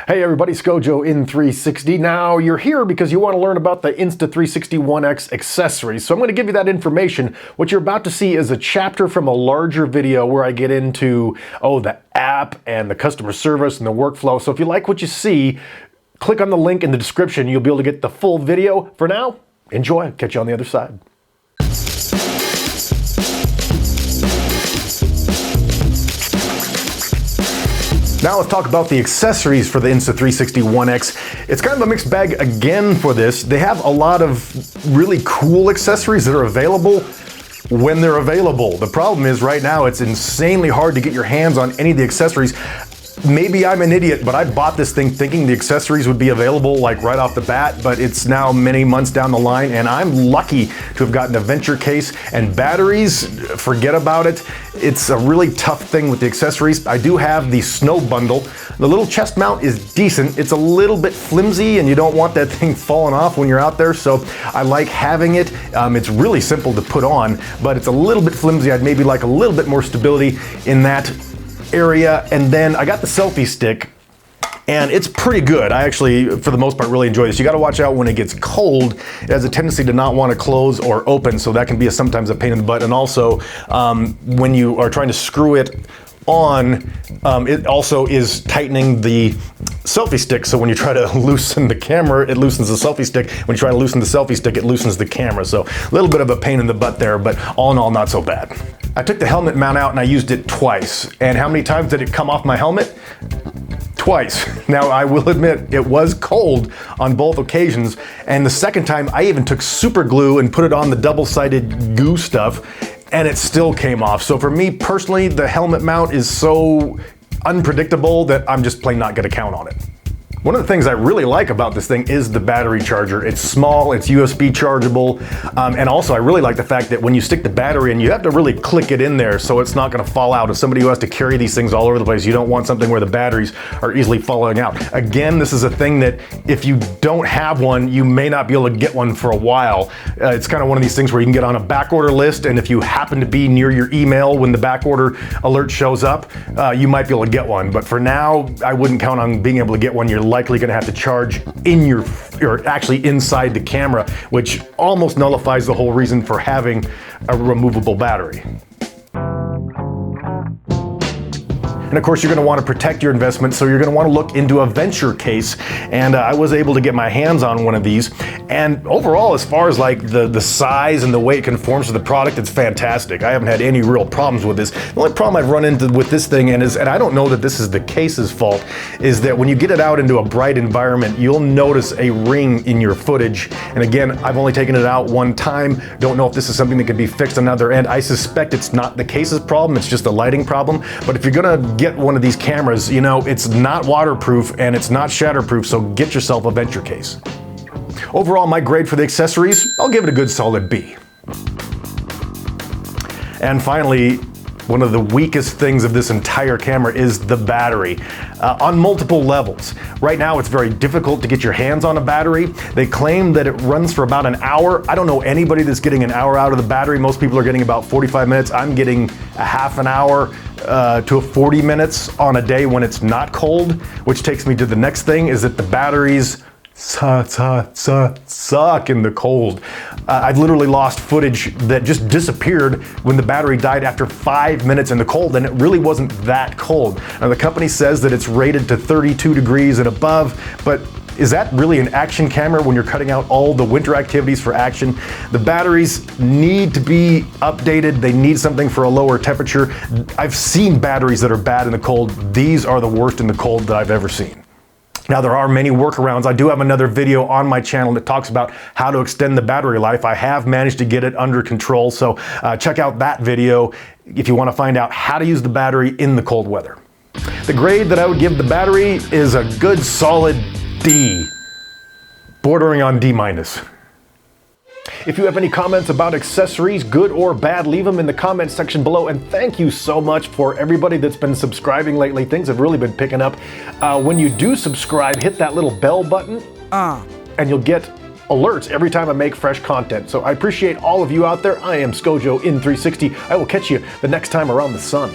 Hey everybody, Scojo Insta360. Now you're here because you want to learn about the Insta360 One X accessories. So I'm going to give you that information. What you're about to see is a chapter from a larger video where I get into, the app and the customer service and the workflow. So if you like what you see, click on the link in the description. You'll be able to get the full video. For now, enjoy. Catch you on the other side. Now let's talk about the accessories for the Insta360 One X. It's kind of a mixed bag again for this. They have a lot of really cool accessories that are available when they're available. The problem is right now it's insanely hard to get your hands on any of the accessories. Maybe I'm an idiot, but I bought this thing thinking the accessories would be available like right off the bat, but it's now many months down the line, and I'm lucky to have gotten a venture case. And batteries, forget about it. It's a really tough thing with the accessories. I do have the snow bundle. The little chest mount is decent. It's a little bit flimsy and you don't want that thing falling off when you're out there, so I like having it. It's really simple to put on, but it's a little bit flimsy. I'd maybe like a little bit more stability in that area. And then I got the selfie stick, and it's pretty good. I actually, for the most part, really enjoy this. You got to watch out when it gets cold. It has a tendency to not want to close or open, so that can be sometimes a pain in the butt. And also, when you are trying to screw it on, it also is tightening the selfie stick, so when you try to loosen the camera, it loosens the selfie stick. When you try to loosen the selfie stick, it loosens the camera. So a little bit of a pain in the butt there, but all in all, not so bad. I took the helmet mount out and I used it twice. And how many times did it come off my helmet? Twice. Now, I will admit, it was cold on both occasions. And the second time, I even took super glue and put it on the double-sided goo stuff, and it still came off. So for me personally, the helmet mount is so unpredictable that I'm just plain not gonna count on it. One of the things I really like about this thing is the battery charger. It's small, it's USB chargeable, and also I really like the fact that when you stick the battery in, you have to really click it in there so it's not gonna fall out. As somebody who has to carry these things all over the place, you don't want something where the batteries are easily falling out. Again, this is a thing that if you don't have one, you may not be able to get one for a while. It's kind of one of these things where you can get on a back order list, and if you happen to be near your email when the back order alert shows up, you might be able to get one. But for now, I wouldn't count on being able to get one. You're likely going to have to charge in or actually inside the camera, which almost nullifies the whole reason for having a removable battery. And of course, you're going to want to protect your investment, so you're going to want to look into a venture case. And I was able to get my hands on one of these. And overall, as far as like the size and the way it conforms to the product, it's fantastic. I haven't had any real problems with this. The only problem I've run into with this thing, and I don't know that this is the case's fault, is that when you get it out into a bright environment, you'll notice a ring in your footage. And again, I've only taken it out one time. Don't know if this is something that can be fixed on the other end. I suspect it's not the case's problem, it's just a lighting problem. But if you're gonna get one of these cameras, it's not waterproof and it's not shatterproof, so get yourself a venture case. Overall, my grade for the accessories, I'll give it a good solid B. And finally, one of the weakest things of this entire camera is the battery, on multiple levels. Right now, it's very difficult to get your hands on a battery. They claim that it runs for about an hour. I don't know anybody that's getting an hour out of the battery. Most people are getting about 45 minutes. I'm getting a half an hour to 40 minutes on a day when it's not cold, which takes me to the next thing, is that the batteries suck in the cold. I've literally lost footage that just disappeared when the battery died after 5 minutes in the cold, and it really wasn't that cold. Now, the company says that it's rated to 32 degrees and above, but is that really an action camera when you're cutting out all the winter activities for action? The batteries need to be updated. They need something for a lower temperature. I've seen batteries that are bad in the cold. These are the worst in the cold that I've ever seen. Now, there are many workarounds. I do have another video on my channel that talks about how to extend the battery life. I have managed to get it under control, so check out that video if you want to find out how to use the battery in the cold weather. The grade that I would give the battery is a good solid D, bordering on D-. If you have any comments about accessories, good or bad, leave them in the comment section below. And thank you so much for everybody that's been subscribing lately. Things have really been picking up. When you do subscribe, hit that little bell button and you'll get alerts every time I make fresh content. So I appreciate all of you out there. I am Scojo Insta360. I will catch you the next time around the sun.